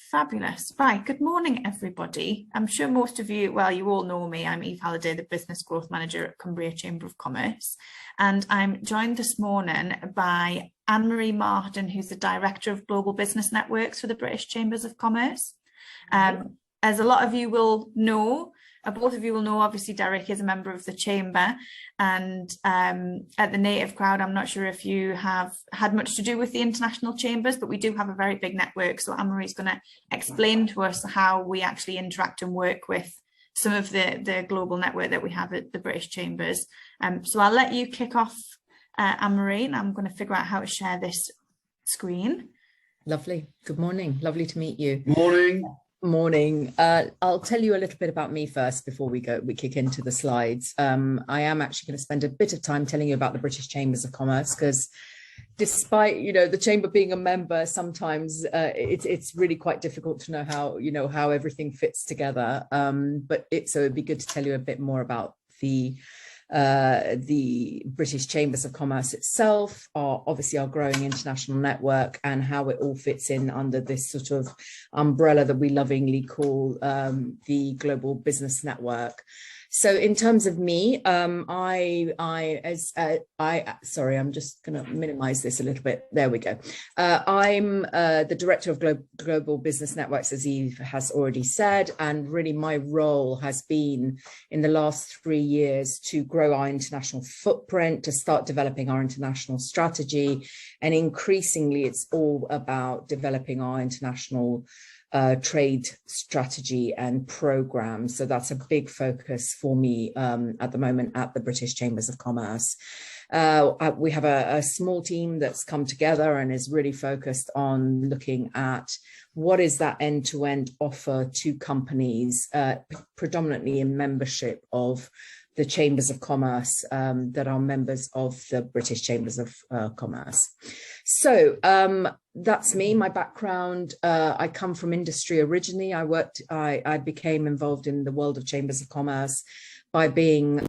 Fabulous. Right. Good morning, everybody. I'm sure most of you, well, you all know me. I'm Eve Halliday, the Business Growth Manager at Cumbria Chamber of Commerce. And I'm joined this morning by Anne-Marie Martin, who's the Director of Global Business Networks for the British Chambers of Commerce. As a lot of you will know, both of you will know, obviously, Derek is a member of the Chamber, and at the Native Crowd, I'm not sure if you have had much to do with the international chambers, but we do have a very big network. So Anne-Marie is going to explain to us how we actually interact and work with some of the global network that we have at the British Chambers. So I'll let you kick off, Anne-Marie, and I'm going to figure out how to share this screen. Lovely. Good morning. Lovely to meet you. Morning. Morning. I'll tell you a little bit about me first before we kick into the slides. I am actually going to spend a bit of time telling you about the British Chambers of Commerce, because despite, the Chamber being a member, sometimes it's really quite difficult to know how everything fits together. So it'd be good to tell you a bit more about the British Chambers of Commerce itself, obviously our growing international network, and how it all fits in under this sort of umbrella that we lovingly call the Global Business Network. So in terms of me, sorry, I'm just going to minimize this a little bit. There we go. I'm the Director of Global Business Networks, as Eve has already said, and really my role has been in the last 3 years to grow our international footprint, to start developing our international strategy, and increasingly it's all about developing our international trade strategy and programs. So that's a big focus for me at the moment at the British Chambers of Commerce. We have a small team that's come together and is really focused on looking at what is that end-to-end offer to companies, predominantly in membership of the Chambers of Commerce that are members of the British Chambers of Commerce. So that's me, my background. I come from industry originally. I became involved in the world of Chambers of Commerce by being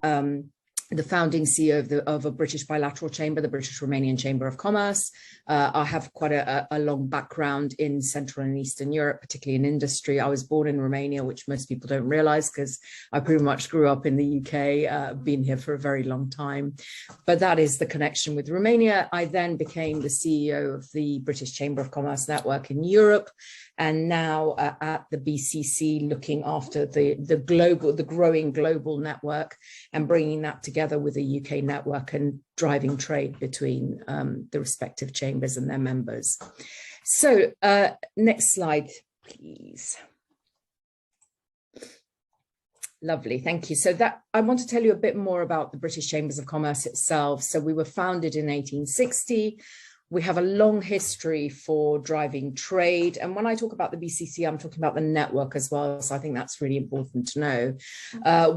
the founding CEO of a British bilateral chamber, the British Romanian Chamber of Commerce. I have quite a long background in Central and Eastern Europe, particularly in industry. I was born in Romania, which most people don't realize because I pretty much grew up in the UK, been here for a very long time. But that is the connection with Romania. I then became the CEO of the British Chamber of Commerce Network in Europe, and now at the BCC, looking after the growing global network and bringing that together with the UK network and driving trade between the respective chambers and their members. So next slide, please. Lovely, thank you. So I want to tell you a bit more about the British Chambers of Commerce itself. So we were founded in 1860. We have a long history for driving trade. And when I talk about the BCC, I'm talking about the network as well. So I think that's really important to know.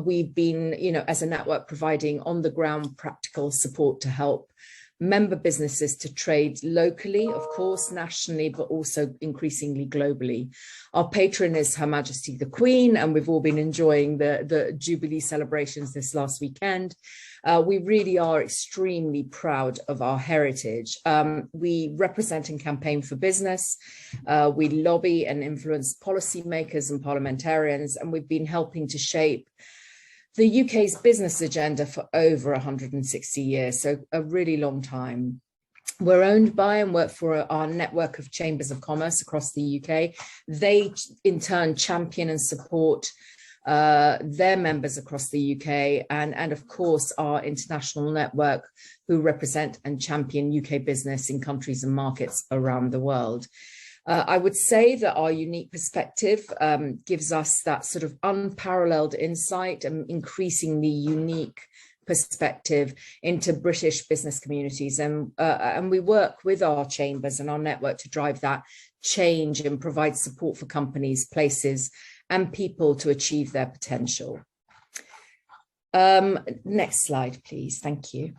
We've been, as a network, providing on the ground practical support to help member businesses to trade locally, of course, nationally, but also increasingly globally. Our patron is Her Majesty the Queen, and we've all been enjoying the Jubilee celebrations this last weekend. We really are extremely proud of our heritage. We represent and campaign for business. We lobby and influence policymakers and parliamentarians, and we've been helping to shape the UK's business agenda for over 160 years, so a really long time. We're owned by and work for our network of chambers of commerce across the UK. They, in turn, champion and support their members across the UK, and of course our international network, who represent and champion UK business in countries and markets around the world. I would say that our unique perspective gives us that sort of unparalleled insight and increasingly unique perspective into British business communities, and we work with our chambers and our network to drive that change and provide support for companies, places and people to achieve their potential. Next slide, please. Thank you.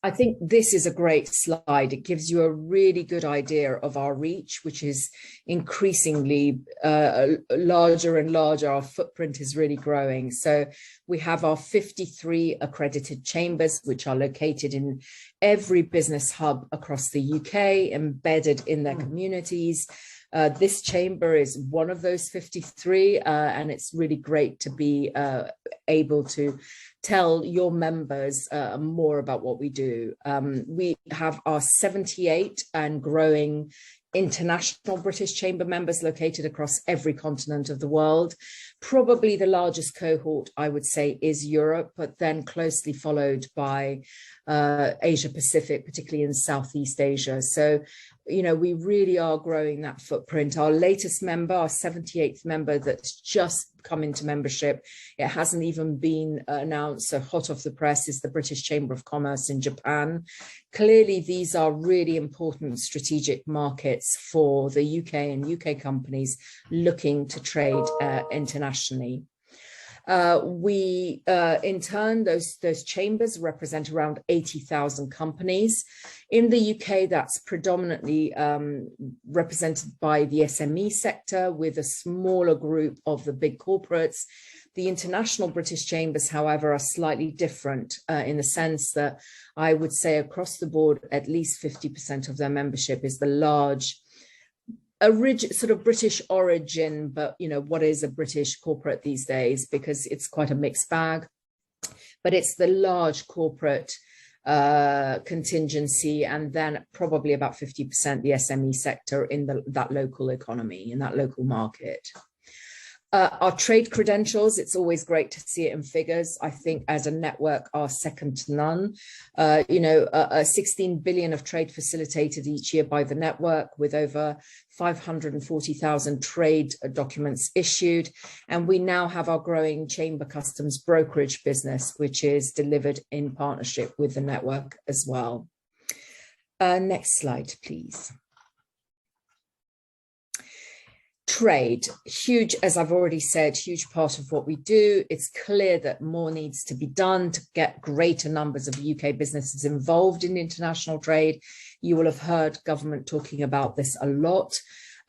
I think this is a great slide. It gives you a really good idea of our reach, which is increasingly larger and larger. Our footprint is really growing. So we have our 53 accredited chambers, which are located in every business hub across the UK, embedded in their communities. This chamber is one of those 53, and it's really great to be able to tell your members more about what we do. We have our 78 and growing international British Chamber members located across every continent of the world. Probably the largest cohort, I would say, is Europe, but then closely followed by Asia Pacific, particularly in Southeast Asia. So, you know, we really are growing that footprint. Our latest member, our 78th member that's just come into membership, it hasn't even been announced, so hot off the press, is the British Chamber of Commerce in Japan. Clearly, these are really important strategic markets for the UK and UK companies looking to trade internationally. In turn, those chambers represent around 80,000 companies. In the UK, that's predominantly represented by the SME sector, with a smaller group of the big corporates. The international British chambers, however, are slightly different in the sense that I would say across the board, at least 50% of their membership is the large, sort of British origin, but you know, what is a British corporate these days, because it's quite a mixed bag, but it's the large corporate contingency, and then probably about 50% the SME sector in that local economy, in that local market. Our trade credentials, it's always great to see it in figures. I think as a network are second to none. 16 billion of trade facilitated each year by the network, with over 540,000 trade documents issued. And we now have our growing chamber customs brokerage business, which is delivered in partnership with the network as well. Next slide, please. Trade, huge, as I've already said, huge part of what we do. It's clear that more needs to be done to get greater numbers of UK businesses involved in international trade. You will have heard government talking about this a lot.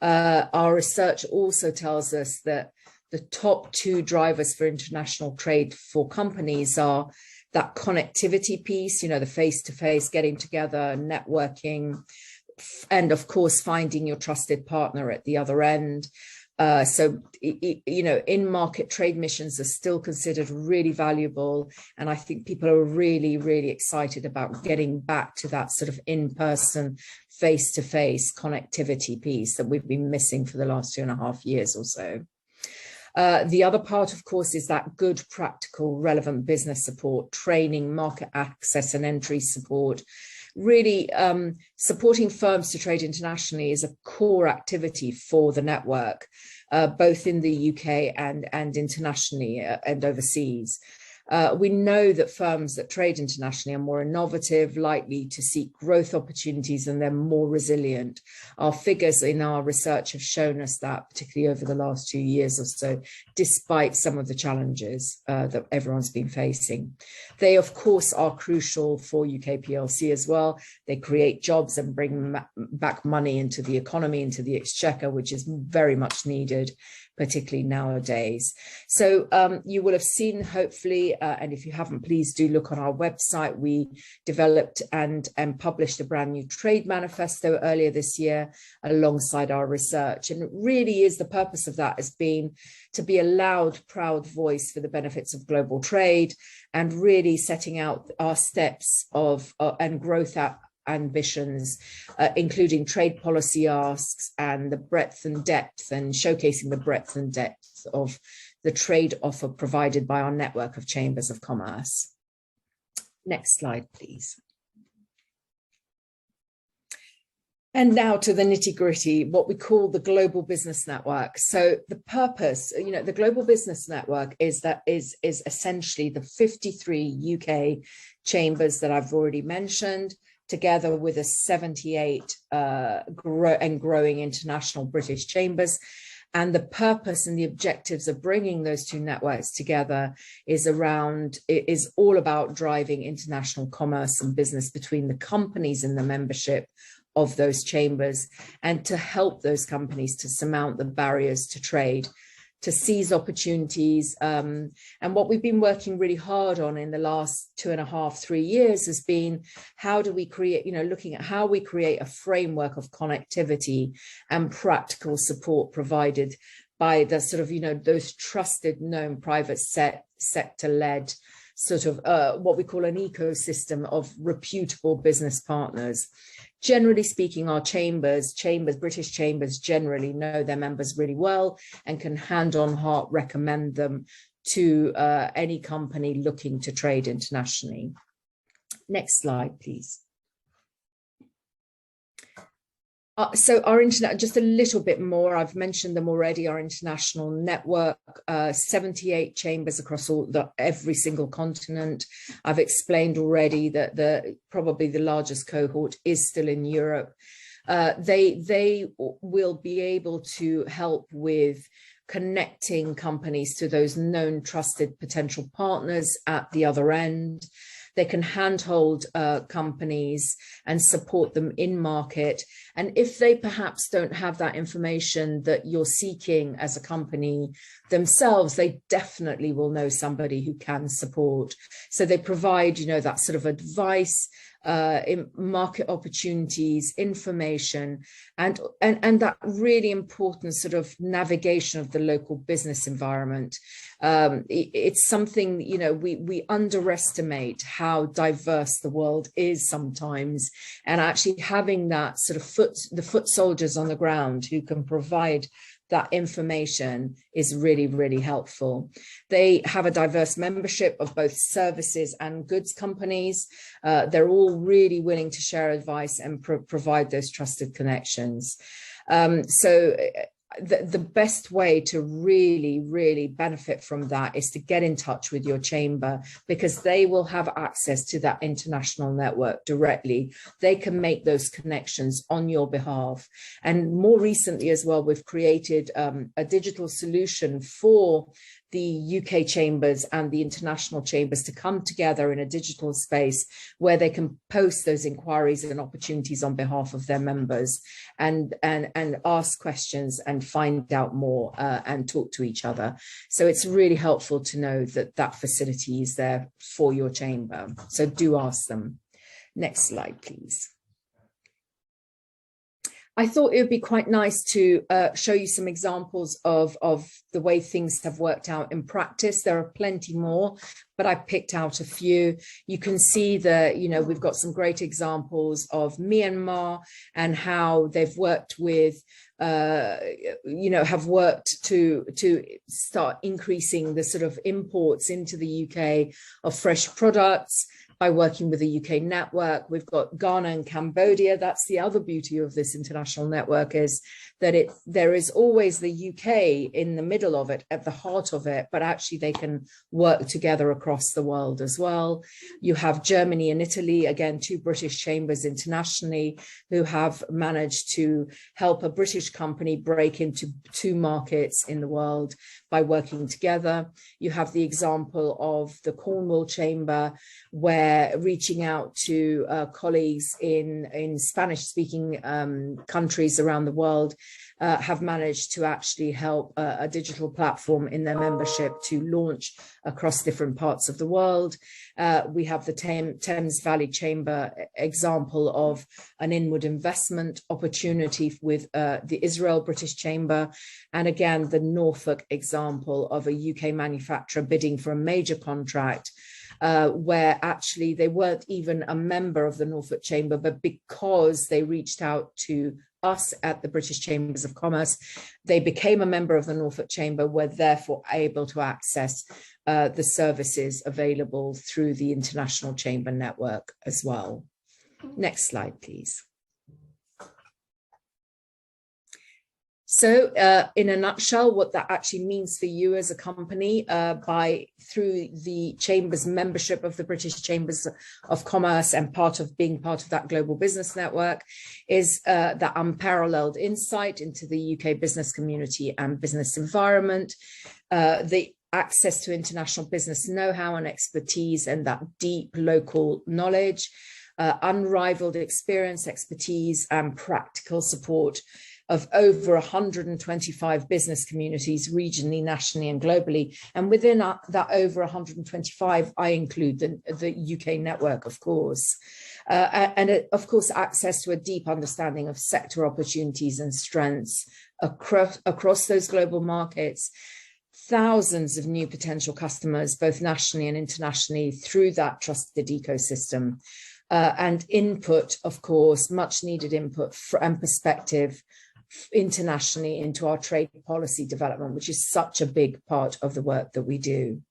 Our research also tells us that the top two drivers for international trade for companies are that connectivity piece, you know, the face-to-face, getting together, networking, and of course, finding your trusted partner at the other end. In-market trade missions are still considered really valuable. And I think people are really, really excited about getting back to that sort of in-person, face-to-face connectivity piece that we've been missing for the last 2.5 years or so. The other part, of course, is that good, practical, relevant business support, training, market access and entry support. Really supporting firms to trade internationally is a core activity for the network, both in the UK and internationally and overseas. We know that firms that trade internationally are more innovative, likely to seek growth opportunities, and they're more resilient. Our figures in our research have shown us that, particularly over the last 2 years or so, despite some of the challenges that everyone's been facing. They, of course, are crucial for UK PLC as well. They create jobs and bring back money into the economy, into the exchequer, which is very much needed, particularly nowadays. So you will have seen, hopefully, and if you haven't, please do look on our website. We developed and published a brand new Trade Manifesto earlier this year alongside our research. And it really is, the purpose of that has been to be a loud, proud voice for the benefits of global trade, and really setting out our steps of and growth ambitions, including trade policy asks and the breadth and depth, and showcasing the breadth and depth of the trade offer provided by our network of chambers of commerce. Next slide, please. And now to the nitty-gritty, what we call the Global Business Network. So the purpose, the Global Business Network is essentially the 53 UK chambers that I've already mentioned, together with a 78 growing international British chambers. And the purpose and the objectives of bringing those two networks together is all about driving international commerce and business between the companies in the membership of those chambers, and to help those companies to surmount the barriers to trade to seize opportunities. And what we've been working really hard on in the last 2.5, 3 years has been, how do we create, looking at how we create a framework of connectivity and practical support provided by the sort of, those trusted, known private sector-led sort of what we call an ecosystem of reputable business partners. Generally speaking, our British chambers generally know their members really well and can hand on heart recommend them to any company looking to trade internationally. Next slide, please. So our internet, just a little bit more, I've mentioned them already, our international network, 78 chambers across every single continent. I've explained already that probably the largest cohort is still in Europe. They will be able to help with connecting companies to those known trusted potential partners at the other end. They can handhold companies and support them in market. And if they perhaps don't have that information that you're seeking as a company themselves, they definitely will know somebody who can support. So they provide, that sort of advice, in market opportunities, information, and that really important sort of navigation of the local business environment. It's something, we underestimate how diverse the world is sometimes, and actually having that sort of the foot soldiers on the ground who can provide that information is really, really helpful. They have a diverse membership of both services and goods companies. They're all really willing to share advice and provide those trusted connections. So the best way to really, really benefit from that is to get in touch with your chamber, because they will have access to that international network directly. They can make those connections on your behalf. And more recently as well, we've created a digital solution for the UK chambers and the international chambers to come together in a digital space where they can post those inquiries and opportunities on behalf of their members and ask questions and find out more and talk to each other. So it's really helpful to know that that facility is there for your chamber. So do ask them. Next slide, please. I thought it would be quite nice to show you some examples of the way things have worked out in practice. There are plenty more, but I picked out a few. You can see that, we've got some great examples of Myanmar and how they've worked with, have worked to start increasing the sort of imports into the UK of fresh products by working with the UK network. We've got Ghana and Cambodia. That's the other beauty of this international network, is that there is always the UK in the middle of it, at the heart of it, but actually they can work together across the world as well. You have Germany and Italy, again, two British chambers internationally who have managed to help a British company break into 2 markets in the world by working together. You have the example of the Cornwall Chamber, where reaching out to colleagues in Spanish-speaking countries around the world have managed to actually help a digital platform in their membership to launch across different parts of the world. We have the Thames Valley Chamber example of an inward investment opportunity with the Israel British Chamber. And again, the Norfolk example of a UK manufacturer bidding for a major contract, where actually they weren't even a member of the Norfolk Chamber, but because they reached out to us at the British Chambers of Commerce, they became a member of the Norfolk Chamber, were therefore able to access the services available through the International Chamber Network as well. Next slide, please. So in a nutshell, what that actually means for you as a company through the Chamber's membership of the British Chambers of Commerce and being part of that global business network is that unparalleled insight into the UK business community and business environment, the access to international business know-how and expertise and that deep local knowledge, unrivaled experience, expertise and practical support of over 125 business communities regionally, nationally and globally. And within that over 125, I include the UK network, of course. Of course, access to a deep understanding of sector opportunities and strengths across those global markets. Thousands of new potential customers, both nationally and internationally, through that trusted ecosystem. And input, of course, much needed input and perspective internationally into our trade policy development, which is such a big part of the work that we do.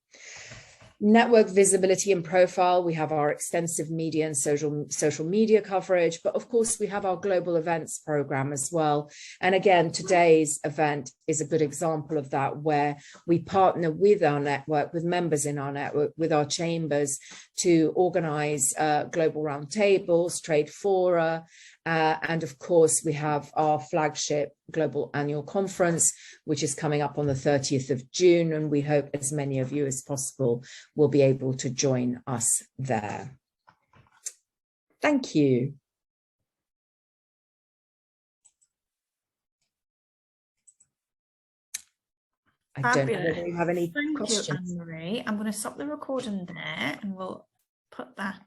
Network visibility and profile, we have our extensive media and social media coverage, but of course we have our global events program as well. And again, today's event is a good example of that, where we partner with our network, with members in our network, with our chambers to organize global roundtables, trade fora, and of course, we have our flagship global annual conference, which is coming up on the 30th of June. And we hope as many of you as possible will be able to join us there. Thank you. I don't know whether you have any questions. Thank you, Anne-Marie. I'm going to stop the recording there and we'll put that